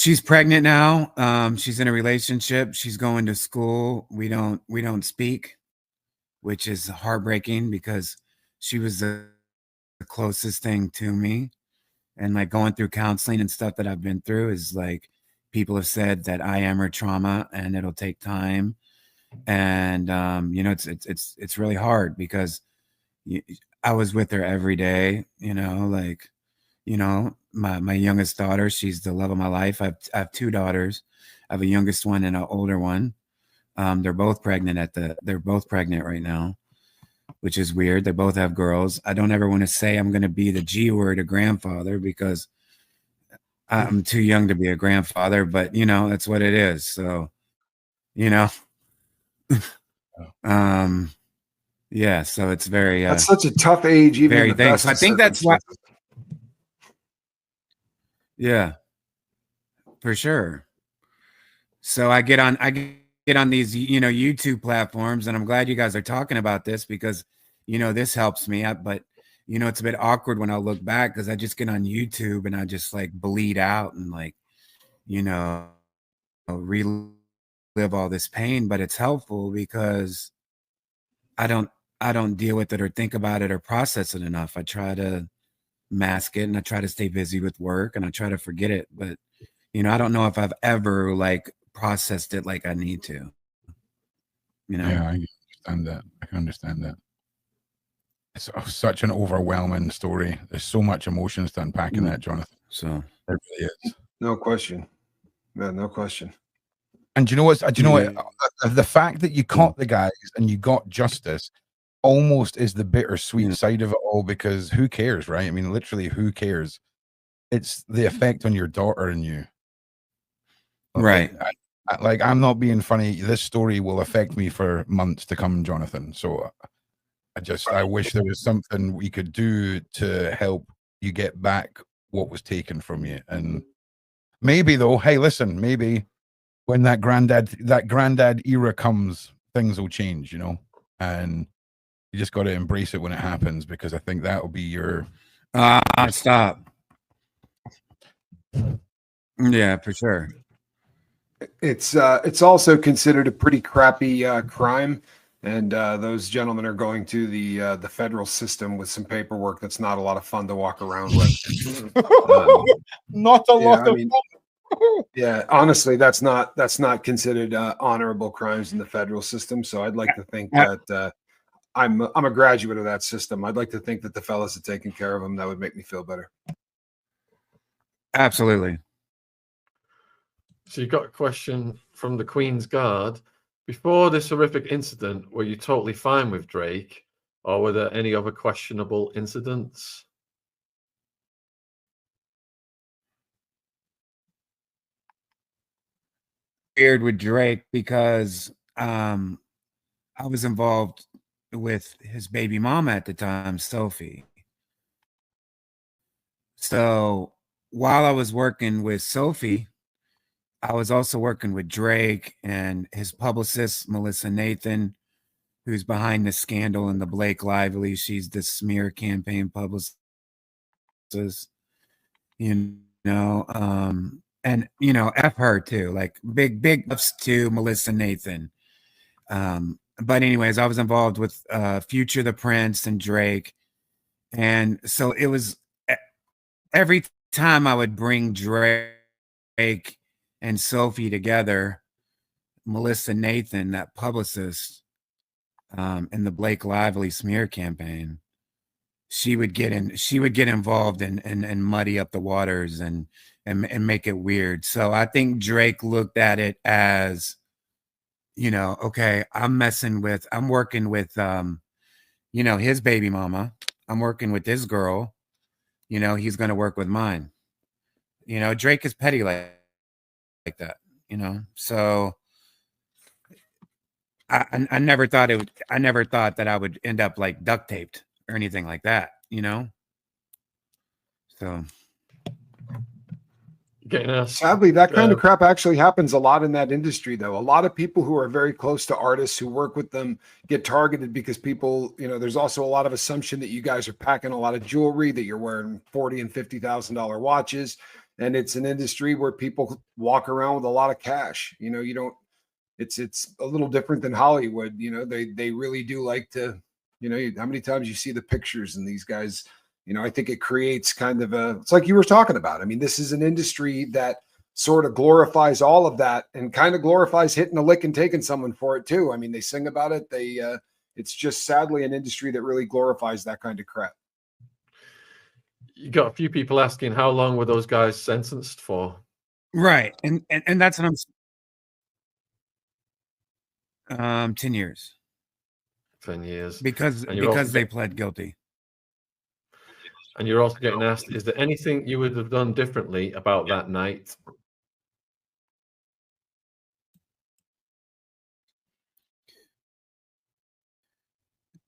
She's pregnant now. She's in a relationship. She's going to school. We don't speak, which is heartbreaking because she was the closest thing to me. And like going through counseling and stuff that I've been through is like people have said that I am her trauma and it'll take time. And it's really hard because y- I was with her every day, like my youngest daughter, she's the love of my life. I have two daughters. I have a youngest one and an older one. They're both pregnant right now, which is weird. They both have girls. I don't ever want to say I'm going to be the G word, a grandfather, because I'm too young to be a grandfather, but that's what it is. So, you know, um, yeah, so it's very, That's such a tough age, even in very the best thanks. I of think that's why, circumstances. yeah, for sure. So I get on these, YouTube platforms, and I'm glad you guys are talking about this because, this helps me. But it's a bit awkward when I look back because I just get on YouTube and I just like bleed out and like, you know, relive all this pain. But it's helpful because I don't I don't deal with it or think about it or process it enough. I try to mask it and I try to stay busy with work and I try to forget it. But I don't know if I've ever like processed it like I need to, you know? Yeah, I understand that. I can understand that. It's such an overwhelming story. There's so much emotions to unpack in that, Jonathan. So There really is. No question. Yeah, no question. And do you know what? Yeah. The fact that you caught the guys and you got justice almost is the bittersweet side of it all, because who cares, right? I mean, literally, who cares? It's the effect on your daughter and you. Right. Like, I'm not being funny. This story will affect me for months to come, Jonathan. So I wish there was something we could do to help you get back what was taken from you. And maybe though, hey, listen, maybe when that granddad era comes, things will change, and you just got to embrace it when it happens, because I think that will be your Stop. Yeah, for sure. It's also considered a pretty crappy crime, and those gentlemen are going to the federal system with some paperwork that's not a lot of fun to walk around with. Not a lot of fun. Yeah, honestly, that's not considered honorable crimes in the federal system. So I'd like to think that I'm a graduate of that system. I'd like to think that the fellas are taking care of them. That would make me feel better. Absolutely. So you got a question from the Queen's Guard. Before this horrific incident, were you totally fine with Drake, or were there any other questionable incidents? Weird with Drake because I was involved with his baby mama at the time, Sophie. So while I was working with Sophie, I was also working with Drake and his publicist, Melissa Nathan, who's behind the scandal and the Blake Lively. She's the smear campaign publicist, and F her too. Like big ups to Melissa Nathan. But anyways, I was involved with Future the Prince and Drake. And so it was every time I would bring Drake and Sophie together, Melissa Nathan, that publicist, in the Blake Lively smear campaign, she would get involved and muddy up the waters and make it weird. So I think Drake looked at it as, okay, I'm working with his baby mama. I'm working with this girl, he's gonna work with mine. Drake is petty like that, so I never thought that I would end up like duct taped or anything like that, So sadly, that kind of crap actually happens a lot in that industry, though. A lot of people who are very close to artists who work with them get targeted because people, there's also a lot of assumption that you guys are packing a lot of jewelry, that you're wearing $40,000 and $50,000 watches. and it's an industry where people walk around with a lot of cash. You know, you don't. It's a little different than Hollywood. You know, they really do like to. You know, how many times you see the pictures and these guys. You know, I think it creates kind of a. It's like you were talking about. I mean, this is an industry that sort of glorifies all of that and kind of glorifies hitting a lick and taking someone for it too. I mean, they sing about it. It's just sadly an industry that really glorifies that kind of crap. You got a few people asking how long were those guys sentenced for? Right. And that's what I'm 10 years. 10 years. Because they pled guilty. And you're also getting asked, is there anything you would have done differently about that night?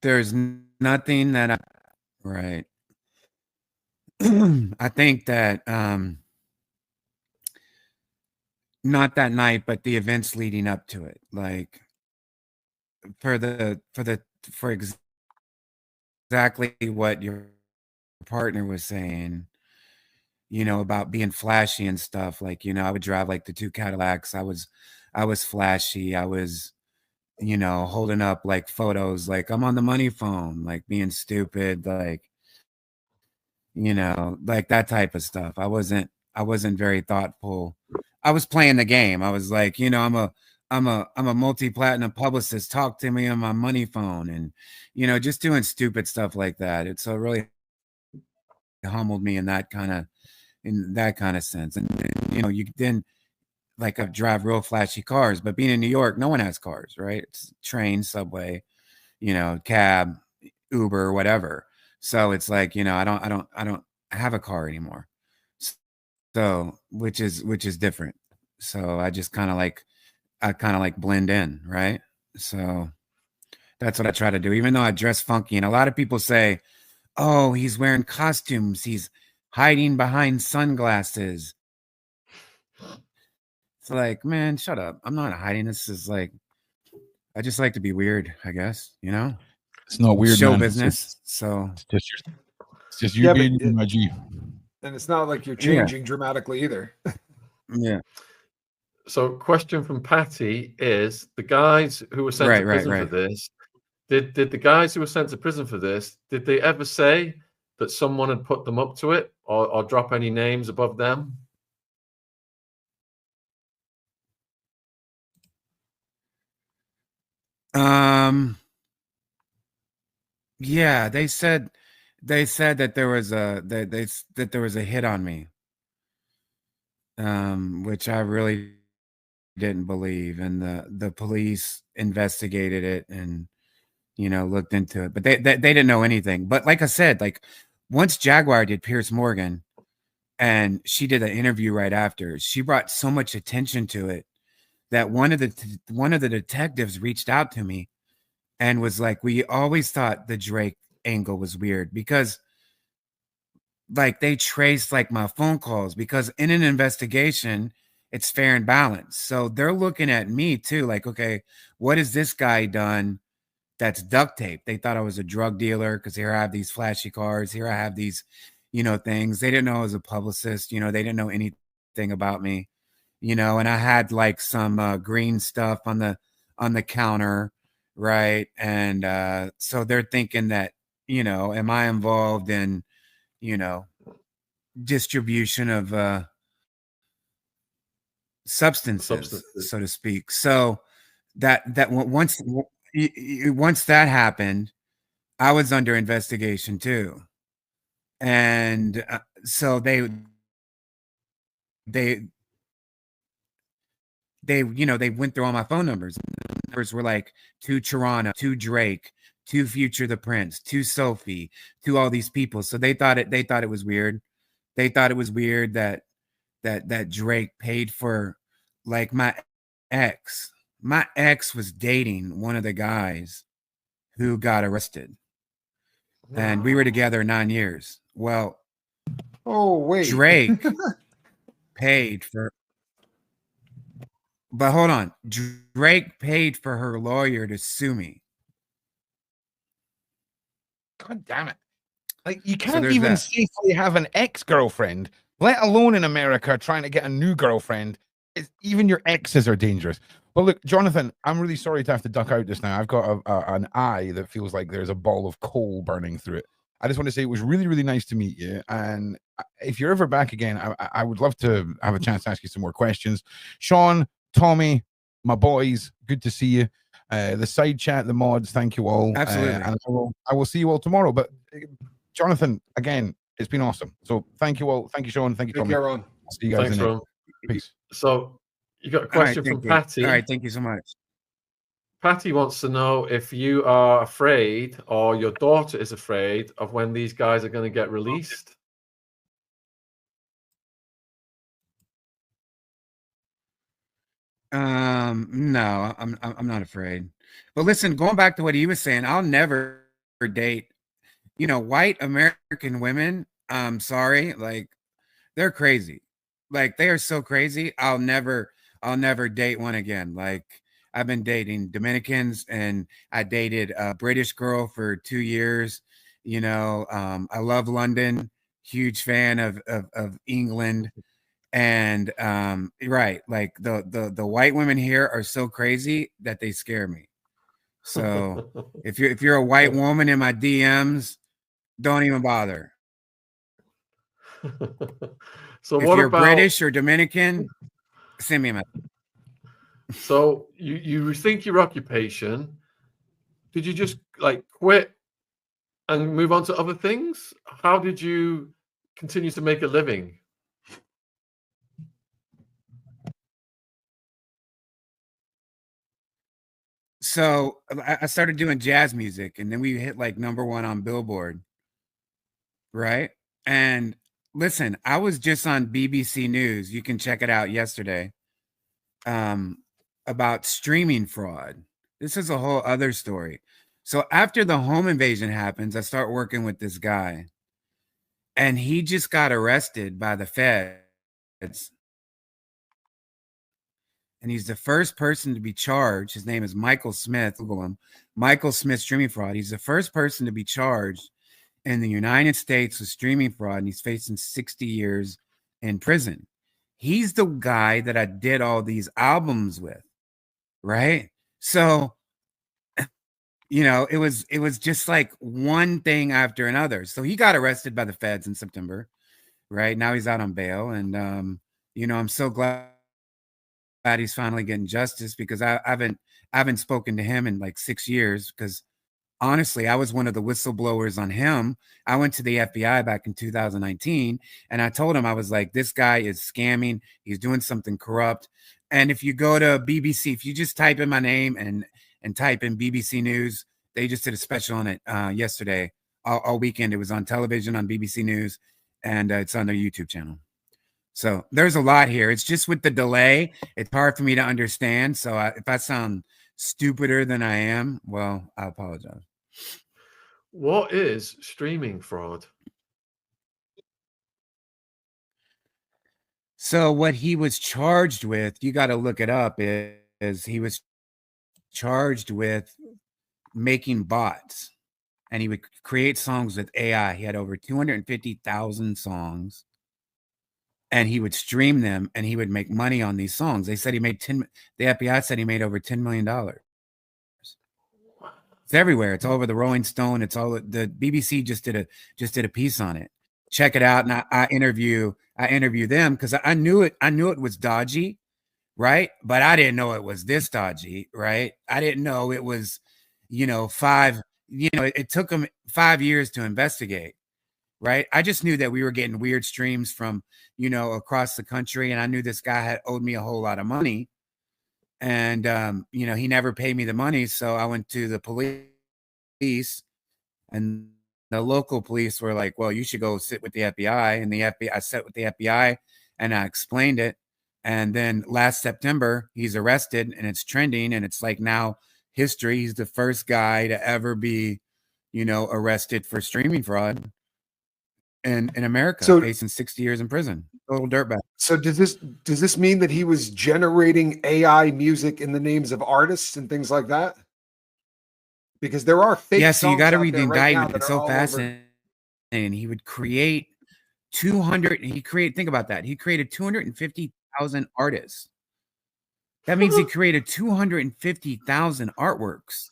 There's nothing that right. I think that not that night, but the events leading up to it, like for exactly what your partner was saying, you know, about being flashy and stuff. Like, you know, I would drive like the 2 Cadillacs. I was flashy. I was, you know, holding up like photos, like I'm on the money phone, like being stupid, like, you know, like that type of stuff. I wasn't very thoughtful. I was playing the game. I was like, you know, I'm a multi-platinum publicist. Talk to me on my money phone, and, you know, just doing stupid stuff like that. It's so really humbled me in that kind of sense. And you know, you then like I drive real flashy cars, but being in New York, no one has cars, right? It's train, subway, you know, cab, Uber, whatever. So it's like, you know, I don't have a car anymore. So which is different. So I just kind of like blend in, right? So that's what I try to do, even though I dress funky. And a lot of people say, oh, he's wearing costumes, he's hiding behind sunglasses. It's like, man, shut up. I'm not hiding. This is like, I just like to be weird, I guess, you know? It's not weird, show man. business. So it's just you being my G. And it's not like you're changing dramatically either. Yeah. So question from Patty is, the guys who were sent to prison for this, did the guys who were sent to prison for this, did they ever say that someone had put them up to it, or drop any names above them? Yeah, they said that there was that there was a hit on me. Which I really didn't believe, and the police investigated it and, you know, looked into it, but they didn't know anything. But like I said, like once Jaguar did Pierce Morgan, and she did an interview right after, she brought so much attention to it that one of the detectives reached out to me and was like, we always thought the Drake angle was weird because like they traced like my phone calls, because in an investigation, it's fair and balanced. So they're looking at me too, like, okay, what has this guy done that's duct tape? They thought I was a drug dealer because here I have these flashy cars. Here I have these, you know, things. They didn't know I was a publicist. You know, they didn't know anything about me, you know, and I had like some green stuff on the counter. Right. And so they're thinking that, you know, am I involved in, you know, distribution of substances, so to speak. So that once that happened, I was under investigation too, and so they you know, they went through all my phone numbers. The numbers were like to Toronto, to Drake, to Future the Prince, to Sophie, to all these people. So they thought it was weird. They thought it was weird that Drake paid for, like, my ex. My ex was dating one of the guys who got arrested. Wow. And we were together 9 years. Well, Drake paid for, but hold on. Drake paid for her lawyer to sue me. God damn it. Like, you can't even safely have an ex-girlfriend let alone in America trying to get a new girlfriend. Even your exes are dangerous. But look, Jonathan, I'm really sorry to have to duck out just now. I've got an eye that feels like there's a ball of coal burning through it. I just want to say it was really, really nice to meet you. And if you're ever back again, I would love to have a chance to ask you some more questions. Sean, Tommy, my boys, good to see you. The side chat, the mods, thank you all. Absolutely. And I will see you all tomorrow. But Jonathan, again, it's been awesome. So thank you all. Thank you, Sean. Thank you, Tommy. Take care, Ron. I'll see you guys. Thanks, Ron. Peace. So you got a question from Patty. All right, thank you so much. Patty wants to know if you are afraid or your daughter is afraid of when these guys are going to get released. No, I'm not afraid. But listen, going back to what he was saying, I'll never date, white American women. I'm sorry, like they're crazy. Like they are so crazy. I'll never date one again. Like I've been dating Dominicans and I dated a British girl for 2 years. I love London, huge fan of England. And right, like the white women here are so crazy that they scare me. So if you're a white woman in my DMs, don't even bother. So if what you're about British or Dominican, send me a message. So you rethink your occupation. Did you just like quit and move on to other things? How did you continue to make a living? So I started doing jazz music and then we hit like #1 on Billboard. Right. And listen, I was just on BBC News. You can check it out yesterday. About streaming fraud. This is a whole other story. So after the home invasion happens, I start working with this guy. And he just got arrested by the feds. And he's the first person to be charged. His name is Michael Smith. Google him. Michael Smith streaming fraud. He's the first person to be charged in the United States with streaming fraud, and he's facing 60 years in prison. He's the guy that I did all these albums with, right? So, it was just like one thing after another. So he got arrested by the feds in September, right? Now he's out on bail, and I'm so glad he's finally getting justice because I haven't spoken to him in like 6 years because honestly, I was one of the whistleblowers on him. I went to the FBI back in 2019 and I told him, I was like, this guy is scamming. He's doing something corrupt. And if you go to BBC, if you just type in my name and type in BBC News, they just did a special on it yesterday. All weekend. It was on television on BBC News and it's on their YouTube channel. So there's a lot here. It's just with the delay, it's hard for me to understand. So if I sound stupider than I am, well, I apologize. What is streaming fraud? So what he was charged with, you got to look it up, is he was charged with making bots and he would create songs with AI. He had over 250,000 songs and he would stream them and he would make money on these songs. They said the FBI said he made over $10 million. It's everywhere. It's all over the Rolling Stone. It's all the BBC just did a piece on it. Check it out. And I interview them because I knew it was dodgy, right? But I didn't know it was this dodgy, right? I didn't know it was, it took them 5 years to investigate, right? I just knew that we were getting weird streams from, across the country. And I knew this guy had owed me a whole lot of money. And, he never paid me the money. So I went to the police and the local police were like, well, you should go sit with the FBI. And I sat with the FBI and I explained it. And then last September, he's arrested and it's trending. And it's like now history. He's the first guy to ever be, arrested for streaming fraud in America, facing 60 years in prison. Total dirtbag. So does this mean that he was generating AI music in the names of artists and things like that? Because there are fake so you got to read the indictment. Right, it's so fascinating. And he would create think about that. He created 250,000 artists. That means he created 250,000 artworks.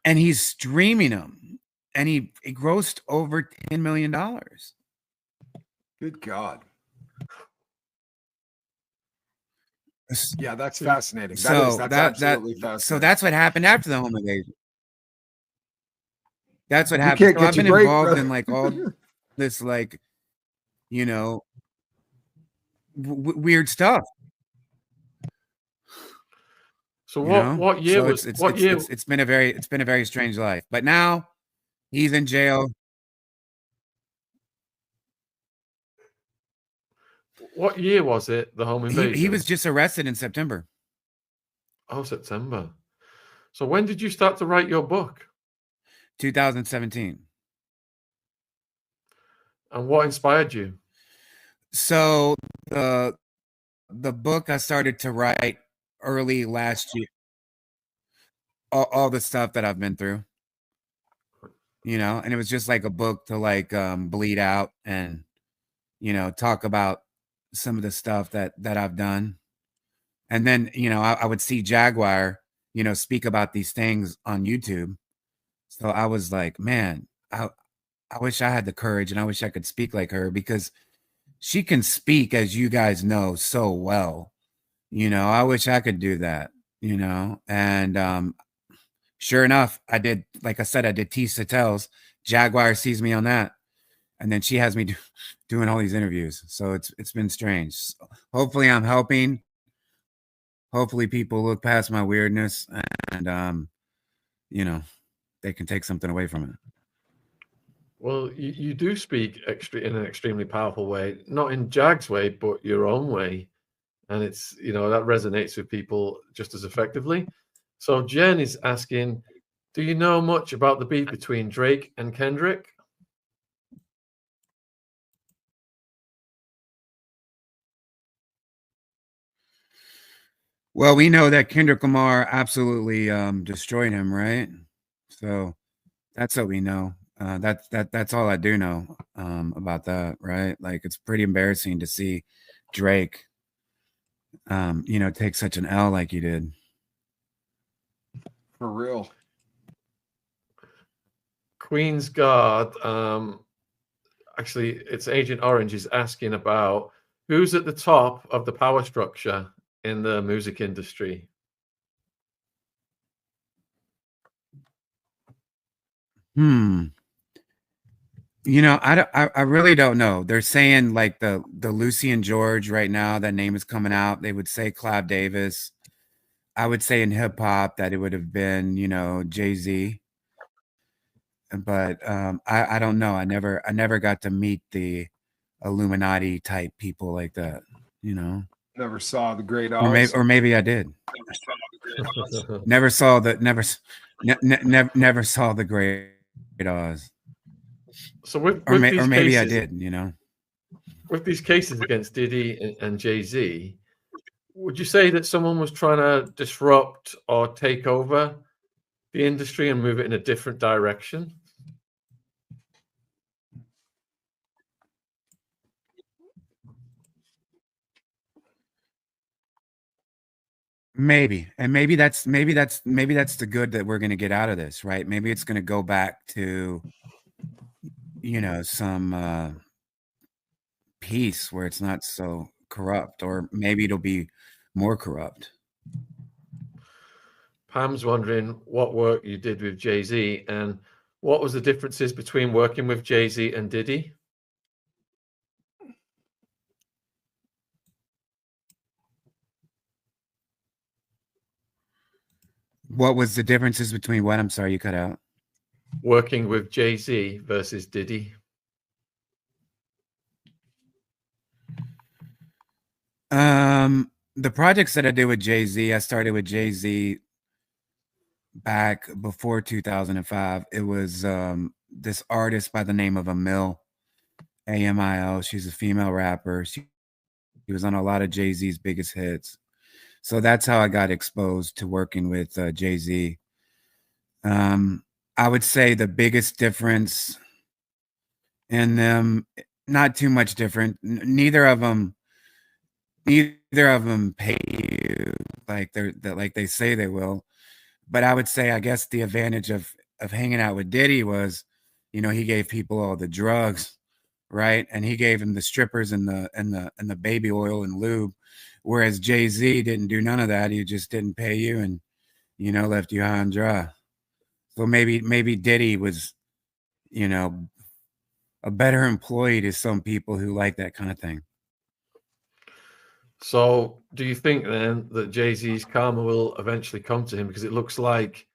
And he's streaming them. And he grossed over $10 million. Good God. Yeah, that's fascinating. That's absolutely fascinating. So that's what happened after the home invasion. That's what You happened. can't So I've catch a been break, involved brother. in like all this, like, you know, weird stuff. So You know? what year So was what year? it's been a very strange life. But now he's in jail. What year was it? The home invasion. He was just arrested in September. Oh, September. So when did you start to write your book? 2017. And what inspired you? So the book I started to write early last year. All the stuff that I've been through, you know, and it was just like a book to like bleed out and, you know, talk about some of the stuff that I've done. And then, you know, I would see Jaguar, you know, speak about these things on YouTube. So I was like, man, I wish I had the courage and I wish I could speak like her, because she can speak, as you guys know, so well. You know, I wish I could do that, you know. And sure enough, I did. Like I said, I did T Satel's. Jaguar sees me on that, and then she has me doing all these interviews. So it's been strange. So hopefully, I'm helping. Hopefully, people look past my weirdness, and you know, they can take something away from it. Well, you do speak in an extremely powerful way, not in Jag's way, but your own way, and it's, you know, that resonates with people just as effectively. So Jen is asking, do you know much about the beef between Drake and Kendrick? Well, we know that Kendrick Lamar absolutely destroyed him, right? So that's what we know. That's all I do know about that, right? Like, it's pretty embarrassing to see Drake, you know, take such an L like he did. For real. Queen's Guard, actually, it's Agent Orange is asking about who's at the top of the power structure in the music industry. You know, I really don't know. They're saying like the Lucy and George right now, that name is coming out. They would say Clive Davis. I would say in hip hop that it would have been, you know, Jay-Z. But I don't know. I never got to meet the Illuminati type people like that, you know. Never saw the Great Oz. Or maybe I did. Never saw the Great Oz. So with maybe cases, I did, you know. With these cases against Diddy and Jay-Z, would you say that someone was trying to disrupt or take over the industry and move it in a different direction? Maybe. And maybe that's the good that we're going to get out of this, right? Maybe it's going to go back to, you know, some peace where it's not so corrupt, or maybe it'll be more corrupt. Pam's wondering what work you did with Jay-Z and what was the differences between working with Jay-Z and Diddy? What was the differences between what? I'm sorry, you cut out. Working with Jay-Z versus Diddy. The projects that I did with Jay-Z, I started with Jay-Z back before 2005. It was this artist by the name of Amil, AMIL. She's a female rapper. She was on a lot of Jay-Z's biggest hits. So that's how I got exposed to working with Jay-Z. I would say the biggest difference in them, not too much different. Neither of them pay you like they say they will. But I would say, I guess the advantage of hanging out with Diddy was, you know, he gave people all the drugs, right? And he gave them the strippers and the baby oil and lube, whereas Jay-Z didn't do none of that. He just didn't pay you and, you know, left you high and dry. So maybe Diddy was, you know, a better employee to some people who like that kind of thing. So do you think then that Jay-Z's karma will eventually come to him? Because it looks like